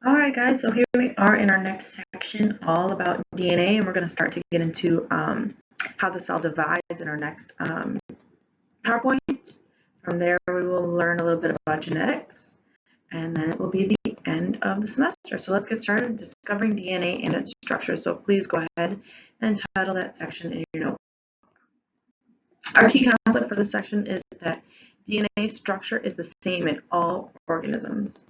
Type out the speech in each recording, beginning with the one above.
All right, guys, so here we are in our next section all about DNA, and we're going to start to get into how the cell divides in our next PowerPoint. From there, we will learn a little bit about genetics, and then it will be the end of the semester. So let's get started discovering DNA and its structure. So please go ahead and title that section in your note. Our key concept for this section is that DNA structure is the same in all organisms.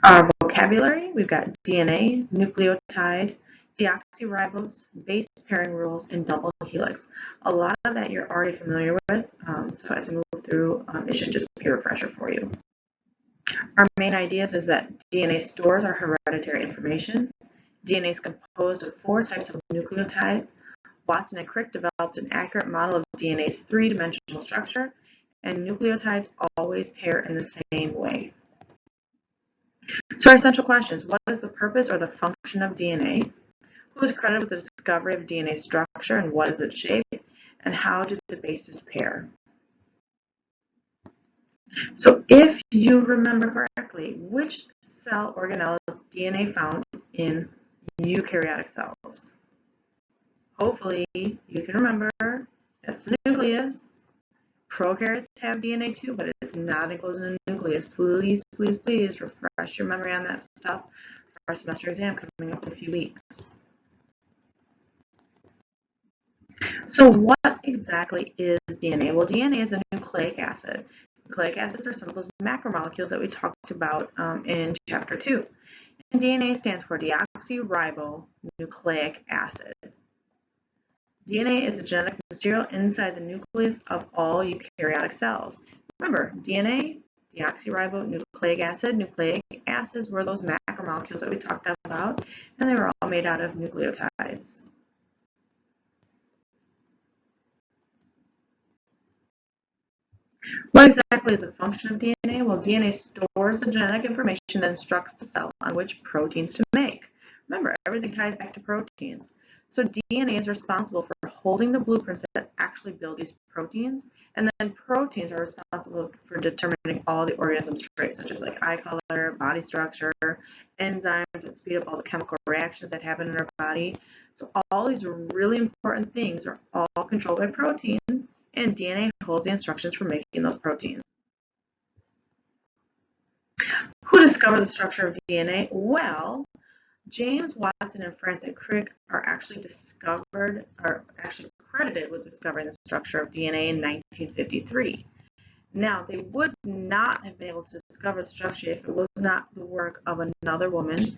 Our vocabulary, we've got DNA, nucleotide, deoxyribose, base pairing rules, and double helix. A lot of that you're already familiar with, so as we move through, it should just be a refresher for you. Our main ideas is that DNA stores our hereditary information. DNA is composed of 4 types of nucleotides. Watson and Crick developed an accurate model of DNA's 3-dimensional structure, and nucleotides always pair in the same way. So our essential questions: what is the purpose or the function of DNA? Who is credited with the discovery of DNA structure and what is its shape? And how do the bases pair? So if you remember correctly, which cell organelle is DNA found in eukaryotic cells? Hopefully you can remember. That's the nucleus. Prokaryotes have DNA too, but it's not enclosed in the nucleus. Please, please, please refresh your memory on that stuff for our semester exam coming up in a few weeks. So what exactly is DNA? Well, DNA is a nucleic acid. Nucleic acids are some of those macromolecules that we talked about in chapter 2. And DNA stands for deoxyribonucleic acid. DNA is the genetic material inside the nucleus of all eukaryotic cells. Remember, DNA, deoxyribonucleic acid. Nucleic acids were those macromolecules that we talked about, and they were all made out of nucleotides. What exactly is the function of DNA? Well, DNA stores the genetic information that instructs the cell on which proteins to make. Remember, everything ties back to proteins. So DNA is responsible for holding the blueprints that actually build these proteins, and then proteins are responsible for determining all the organism's traits, such as like eye color, body structure, enzymes that speed up all the chemical reactions that happen in our body. So all these really important things are all controlled by proteins, and DNA holds the instructions for making those proteins. Who discovered the structure of DNA? Well, James Watson and Francis Crick are actually credited with discovering the structure of DNA in 1953. Now, they would not have been able to discover the structure if it was not the work of another woman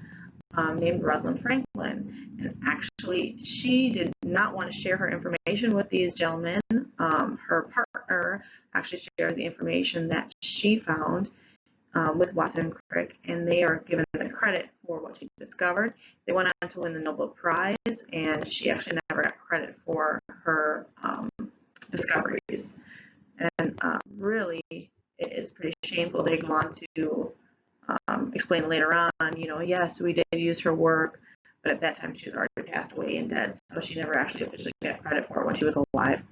named Rosalind Franklin. And actually, she did not want to share her information with these gentlemen. Her partner actually shared the information that she found with Watson and Crick, and they are given the credit for what she discovered. They went on to win the Nobel Prize, and she actually never got credit for her discoveries. And really, it is pretty shameful. They go on to explain later on, yes, we did use her work, but at that time she was already passed away and dead, so she never actually officially got credit for it when she was alive.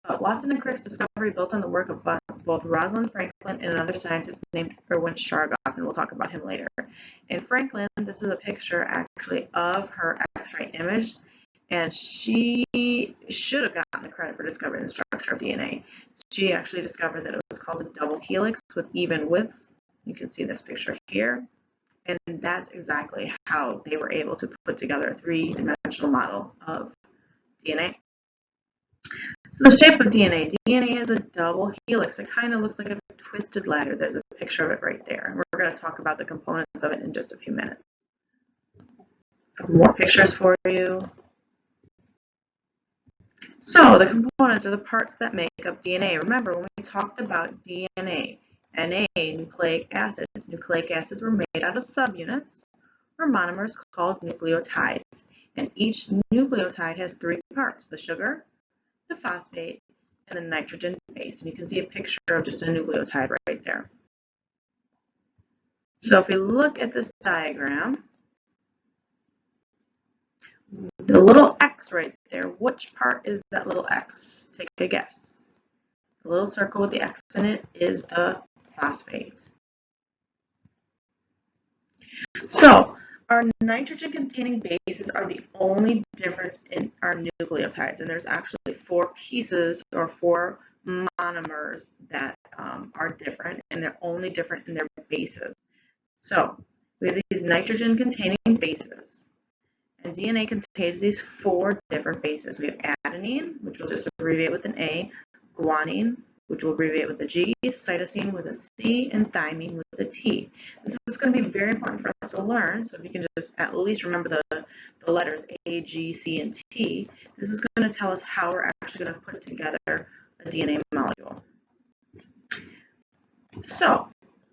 But Watson and Crick's discovery built on the work of both Rosalind Franklin and another scientist named Erwin Chargaff, and we'll talk about him later. And Franklin, this is a picture actually of her X-ray image, and she should have gotten the credit for discovering the structure of DNA. She actually discovered that it was called a double helix with even widths. You can see this picture here. And that's exactly how they were able to put together a 3-dimensional model of DNA. So the shape of DNA. DNA is a double helix. It kind of looks like a twisted ladder. There's a picture of it right there. And we're going to talk about the components of it in just a few minutes. A couple more pictures for you. So the components are the parts that make up DNA. Remember when we talked about DNA, Na, nucleic acids. Nucleic acids were made out of subunits or monomers called nucleotides. And each nucleotide has 3 parts: the sugar, the phosphate, and the nitrogen base. And you can see a picture of just a nucleotide right there. So if we look at this diagram, the little X right there, which part is that little X? Take a guess. The little circle with the X in it is the phosphate. So our nitrogen-containing bases are the only difference in our nucleotides, and there's actually 4 pieces or 4 monomers that are different, and they're only different in their bases. So we have these nitrogen-containing bases, and DNA contains these 4 different bases. We have adenine, which will just abbreviate with an A, guanine, which will abbreviate with a G, cytosine with a C, and thymine with a T. This is going to be very important for us to learn, so if you can just at least remember the letters A, G, C, and T, this is going to tell us how we're actually going to put together a DNA molecule. So,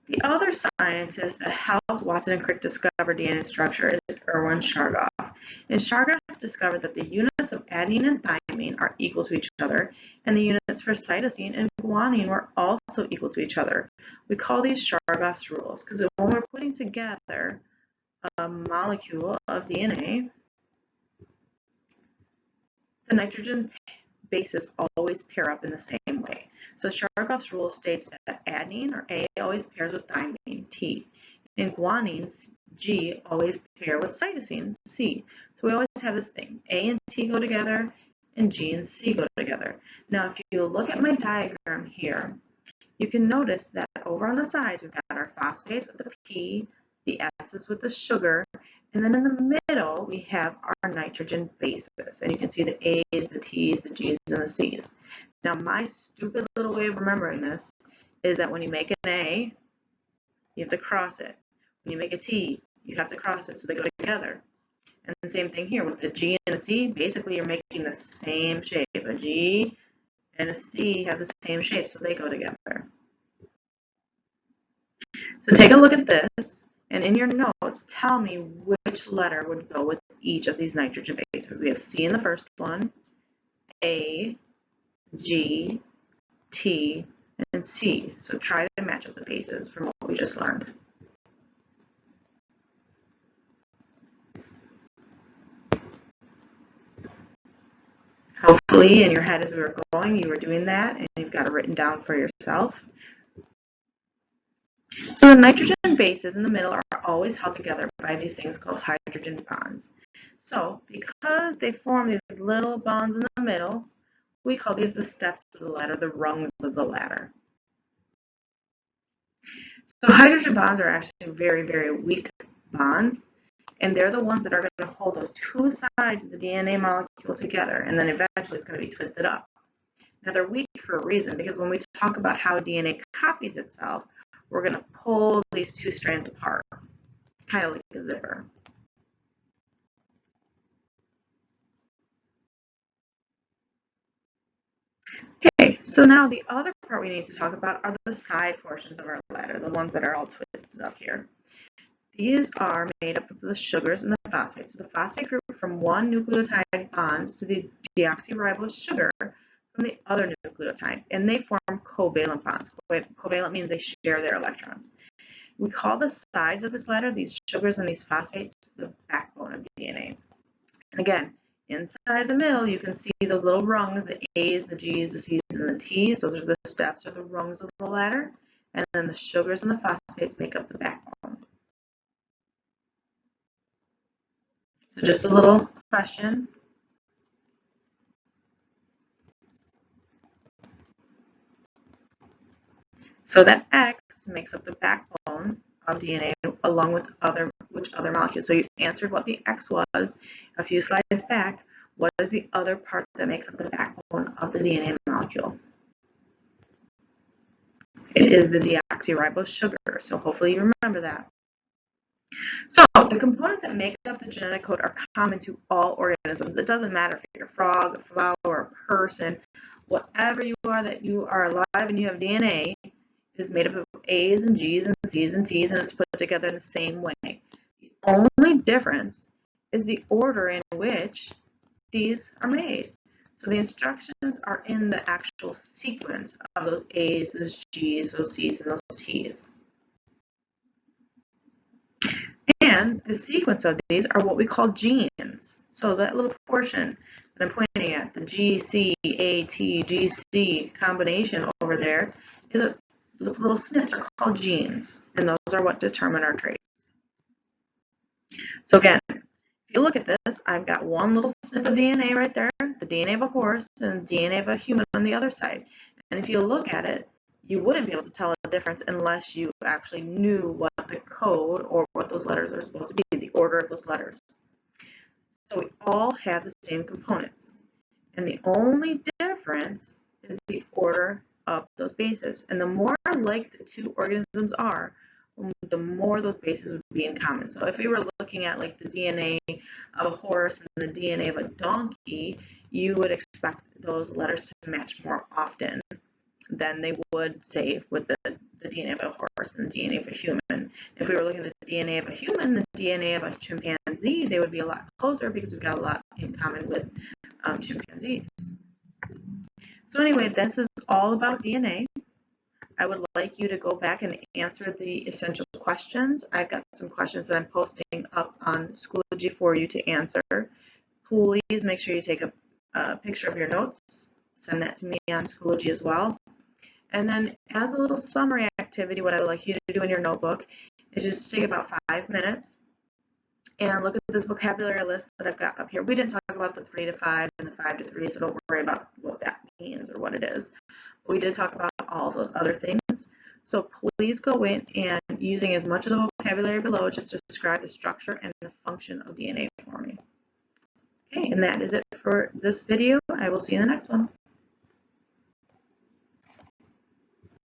the other scientist that helped Watson and Crick discover DNA structure is Erwin Chargaff. And Chargaff discovered that the units of adenine and thymine are equal to each other, and the units for cytosine and guanine were also equal to each other. We call these Chargaff's rules because when we're putting together a molecule of DNA, the nitrogen bases always pair up in the same way. So Chargaff's rule states that adenine, or A, always pairs with thymine, T, and guanine, G, always pair with cytosine, C. So we always have this thing, A and T go together, and G and C go together. Now, if you look at my diagram here, you can notice that over on the sides, we've got our phosphates with the P, the S's with the sugar, and then in the middle, we have our nitrogen bases. And you can see the A's, the T's, the G's, and the C's. Now, my stupid little way of remembering this is that when you make an A, you have to cross it. When you make a T, you have to cross it, so they go together. And the same thing here with a G and a C. Basically, you're making the same shape. A G and a C have the same shape, so they go together. So take a look at this, and in your notes, tell me which letter would go with each of these nitrogen bases. We have C in the first one, A, G, T, and C. So try to match up the bases from what we just learned. Hopefully, in your head as we were going, you were doing that, and you've got it written down for yourself. So the nitrogen bases in the middle are always held together by these things called hydrogen bonds. So because they form these little bonds in the middle, we call these the steps of the ladder, the rungs of the ladder. So hydrogen bonds are actually very, very weak bonds, and they're the ones that are going to hold those 2 sides of the DNA molecule together, and then eventually it's going to be twisted up. Now they're weak for a reason, because when we talk about how DNA copies itself, we're going to pull these 2 strands apart, kind of like a zipper. Okay, so now the other part we need to talk about are the side portions of our ladder, the ones that are all twisted up here. These are made up of the sugars and the phosphates. So the phosphate group from one nucleotide bonds to the deoxyribose sugar from the other nucleotide, and they form covalent bonds. Covalent means they share their electrons. We call the sides of this ladder, these sugars and these phosphates, the backbone of DNA. And again, inside the middle, you can see those little rungs, the A's, the G's, the C's, and the T's. Those are the steps or the rungs of the ladder. And then the sugars and the phosphates make up the backbone. So just a little question. So that X makes up the backbone of DNA along with other molecules. So you answered what the X was a few slides back. What is the other part that makes up the backbone of the DNA molecule? It is the deoxyribose sugar. So hopefully you remember that. So the components that make up the genetic code are common to all organisms. It doesn't matter if you're a frog, a flower, a person, whatever you are that you are alive and you have DNA is made up of A's and G's and C's and T's, and it's put together in the same way. The only difference is the order in which these are made. So the instructions are in the actual sequence of those A's, those G's, those C's, and those T's. And the sequence of these are what we call genes. So that little portion that I'm pointing at, the G, C, A, T, G, C combination over there, those little snips are called genes, and those are what determine our traits. So again, if you look at this, I've got one little snip of DNA right there, the DNA of a horse, and the DNA of a human on the other side. And if you look at it, you wouldn't be able to tell a difference unless you actually knew what the code or what those letters are supposed to be, the order of those letters. So we all have the same components. And the only difference is the order of those bases. And the more alike the two organisms are, the more those bases would be in common. So if we were looking at like the DNA of a horse and the DNA of a donkey, you would expect those letters to match more often than they would, say, with the DNA of a horse and the DNA of a human. If we were looking at the DNA of a human, the DNA of a chimpanzee, they would be a lot closer because we've got a lot in common with chimpanzees. So anyway, this is all about DNA. I would like you to go back and answer the essential questions. I've got some questions that I'm posting up on Schoology for you to answer. Please make sure you take a picture of your notes. Send that to me on Schoology as well. And then as a little summary activity, what I would like you to do in your notebook is just take about 5 minutes and look at this vocabulary list that I've got up here. We didn't talk about the 3 to 5 and the 5 to 3, so don't worry about what that means or what it is. But we did talk about all those other things. So please go in and using as much of the vocabulary below, just describe the structure and the function of DNA for me. Okay, and that is it for this video. I will see you in the next one.